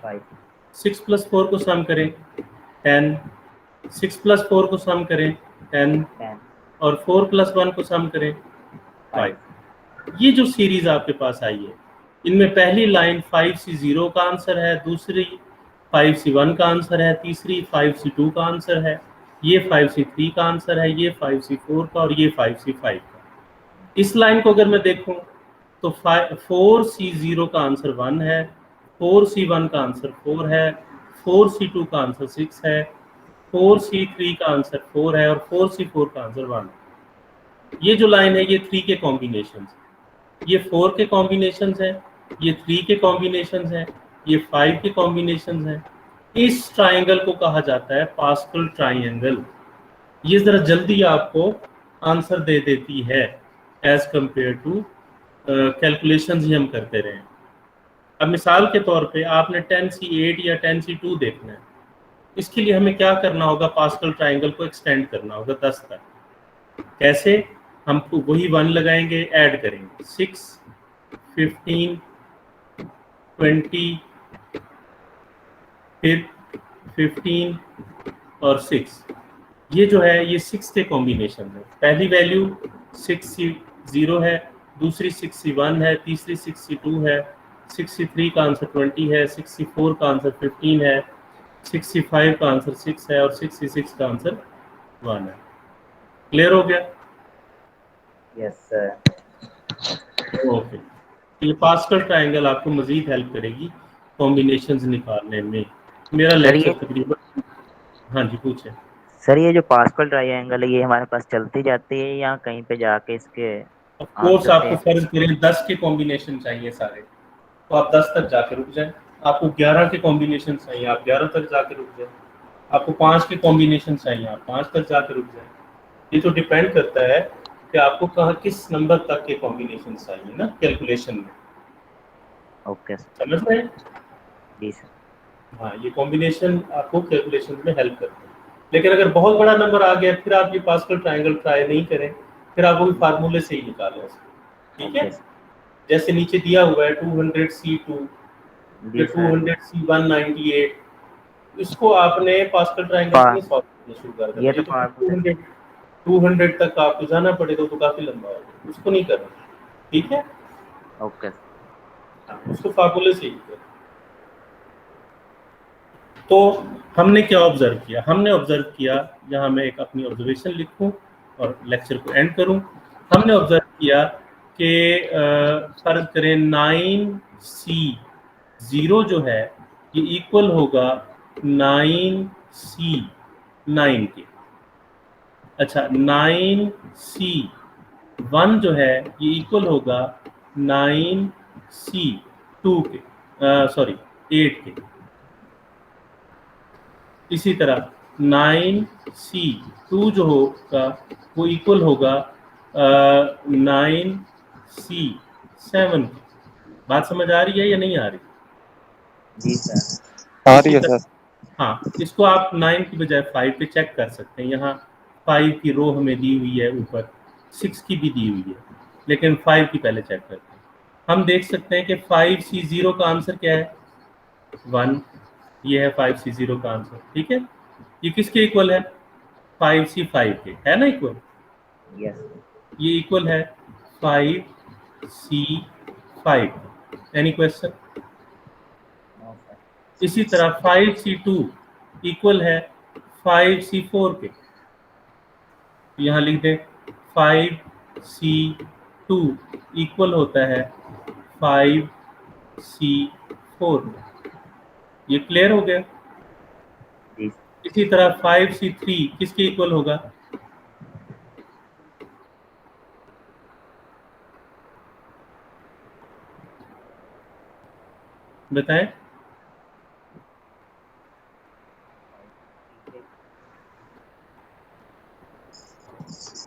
6 + 4 को सम करें 10, 6 + 4 को सम करें 10 और 4 + 1 को सम करें 5। ये जो सीरीज आपके पास आई है, इनमें पहली लाइन 5C0 का आंसर है, दूसरी 5C1 का आंसर है, तीसरी 5C2 का आंसर है, ये 5C3 का आंसर है, ये 5C4 का और ये 5C5 का। इस लाइन को अगर मैं देखूं तो 4C0 का आंसर 1 है, 4C1 का आंसर 4 है, 4C2 का आंसर 6 है, 4C3 का आंसर 4 है और 4C4 का आंसर 1 है। ये जो लाइन है ये 3 के कॉम्बिनेशंस, ये 4 के कॉम्बिनेशंस हैं, ये 3 के कॉम्बिनेशंस हैं, ये 5 के कॉम्बिनेशंस हैं। इस ट्रायंगल को कहा जाता है पास्कल ट्रायंगल। ये जरा जल्दी आपको आंसर दे देती है एज कंपेयर टू कैलकुलेशंस ही हम करते रहे। अब मिसाल के तौर पे आपने 10C8 या 10C2 देखना है, इसके लिए हमें क्या करना होगा, पास्कल ट्रायंगल को एक्सटेंड करना होगा 10 तक। कैसे, हम वही 1 लगाएंगे, ऐड करेंगे 6 15 20 फिर 15 और 6। ये जो है ये 6 के कॉम्बिनेशन है। पहली वैल्यू 6C0 है, दूसरी 6C1 है, तीसरी 6C2 है, 6C3 का आंसर 20 है, 6C4 का आंसर 15 है, 6C5 का आंसर 6 है और 6C6 का आंसर 1 है। क्लियर हो गया? Yes sir. ओके, ये पास्कल ट्रायंगल आपको मजीद हेल्प करेगी कॉम्बिनेशंस निकालने में। मेरा लेक्चर तकरीबन, हाँ जी पूछे सर। ये जो पास्कल ट्रायंगल है ये हमारे पास चलती जाती है या कहीं पे जाके इसके ऑफ कोर्स आपको फर्ज करें 10 के कॉम्बिनेशन चाहिए सारे, तो आप 10 तक जाके रुक जाएं। आपको 11 के कॉम्बिनेशन चाहिए, आप 11 तक जाके रुक जाएं। आपको 5 के कॉम्बिनेशन चाहिए, आप 5 तक जाके रुक जाएं। ये तो डिपेंड करता है कि आपको कहाँ किस नंबर तक के कॉम्बिनेशन चाहिए ना कैलकुलेशन में। ओके समझ रहे हैं? जी सर। हाँ, ये कॉम्बिनेशन आपको कैलकुलेशन में हेल्प करते हैं। लेकिन अगर बहुत बड़ा नंबर आ गया फिर आप ये पास्कल ट्रायंगल ट्राई नहीं करें, फिर आप वो फार्मूले से ही निकालें उसको। ठीक है, जैसे नीचे दिया हुआ है 200C2 200C198, इसको आपने पास्कल ट्रायंगल में सॉल्व करना शुरू कर दिया। ये 200 तक आपको जाना पड़ेगा तो काफी लंबा होगा, उसको नहीं करना। ठीक है, ओके, उसको फार्मूले से ही करें। तो हमने क्या ऑब्जर्व किया, हमने ऑब्जर्व किया, यहाँ मैं एक अपनी ऑब्जर्वेशन लिखूं और लेक्चर को एंड करूं। हमने ऑब्जर्व किया कि फर्ज करें 9C 0 जो है ये इक्वल होगा 9C 9 के। अच्छा 9C 1 जो है ये इक्वल होगा 9C 2 के, सॉरी 8 के। इसी तरह 9C 2 जो होगा वो इक्वल होगा 9C 7 के। बात समझ आ रही है या नहीं आ रही? जी सर। आ रही है सर। हाँ, इसको आप 9 की बजाय 5 पे चेक कर सकते हैं। यहाँ 5 की रो हमें दी हुई है, ऊपर 6 की भी दी हुई है, लेकिन 5 की पहले चेक करते हैं। हम देख सकते हैं कि 5C0 का आंसर क्या है? 1। ये है 5C0 का आंसर। ठीक है, ये किसके इक्वल है? 5C5 के, है ना इक्वल? यस। ये इक्वल है 5C5। Any question? इसी तरह 5C2 इक्वल है 5C4 के। यहाँ लिख दें 5C2 इक्वल होता है 5C4। ये क्लियर हो गया? जी। इसी तरह 5C3 किसके इक्वल होगा? बताएं।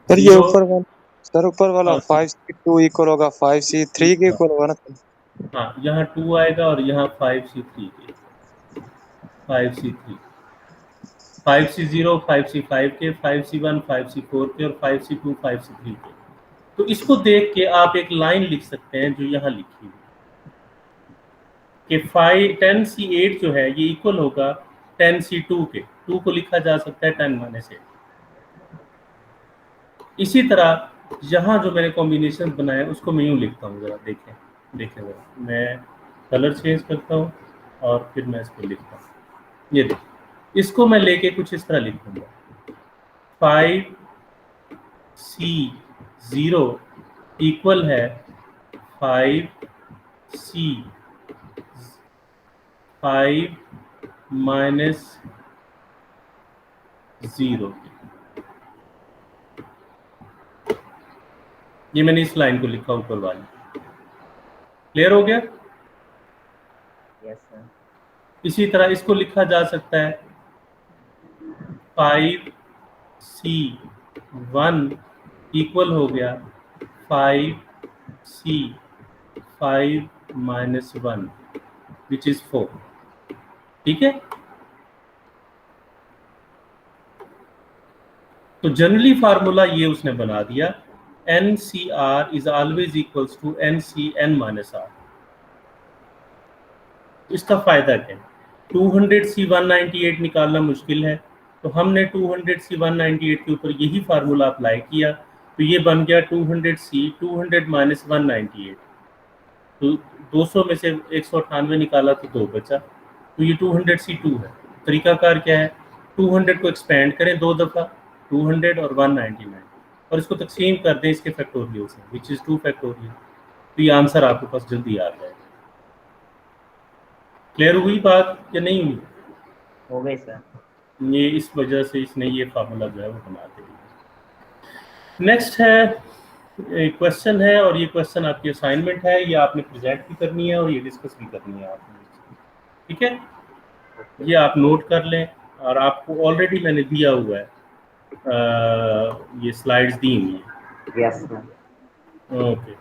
सर ये ऊपर वाला, सर ऊपर वाला हाँ। 5C2 इक्वल होगा 5C3 के इक्वल होगा ना? हाँ, यहाँ 2 आएगा और यहाँ 5C3 के, 5C3, 5C0 5C5 के, 5C1 5C4 के और 5C2 5C3 के। तो इसको देख के आप एक लाइन लिख सकते हैं जो यहाँ लिखी हुई कि 10C8 जो है ये इक्वल होगा 10C2 के। 2 को लिखा जा सकता है 10 - 8। इसी तरह यहाँ जो मैंने कॉम्बिनेशन बनाया उसको मैं यूँ लिखता हूँ, ज़रा देखें ज़रा, मैं कलर चेंज करता हूँ और फिर मैं इसको लिखता हूँ। ये देखिए, इसको मैं लेके कुछ इस तरह लिखूँगा 5C0 इक्वल है 5C5 - 0। ये मैंने इस लाइन को लिखा ऊपर वाली। क्लियर हो गया? Yes sir. इसी तरह इसको लिखा जा सकता है 5C1 इक्वल हो गया 5C5 - 1 विच इज 4। ठीक है, तो जनरली फार्मूला ये उसने बना दिया, NCR is always equals to NCN - R। इसका फायदा क्या है? 200C 198 निकालना मुश्किल है, तो हमने 200C 198 के ऊपर यही फार्मूला अप्लाई किया, तो ये बन गया 200C 200 - 198। तो 200 में से 198 निकाला तो 2 बचा, तो ये 200C2 है। तरीकाकार क्या है? 200 को एक्सपेंड करें 2 दफ़ा, 200 और 199, और इसको तकसीम कर दें इसके फैक्टोरियल से, विच इज़ 2 फैक्टोरियल। तो ये आंसर आपके पास जल्दी आ जाएगा। क्लियर हुई बात या नहीं हुई? हो गई सर। ये इस वजह से इसने ये फार्मूला जो है वो बना दिया। नेक्स्ट है एक क्वेश्चन है, और ये क्वेश्चन आपकी असाइनमेंट है, ये आपने प्रेजेंट भी करनी है और ये डिस्कस भी करनी है आपने। ठीक है, ये आप नोट कर लें, और आपको ऑलरेडी मैंने दिया हुआ है, ये स्लाइड्स दी हुई हैं। Yes sir. ओके।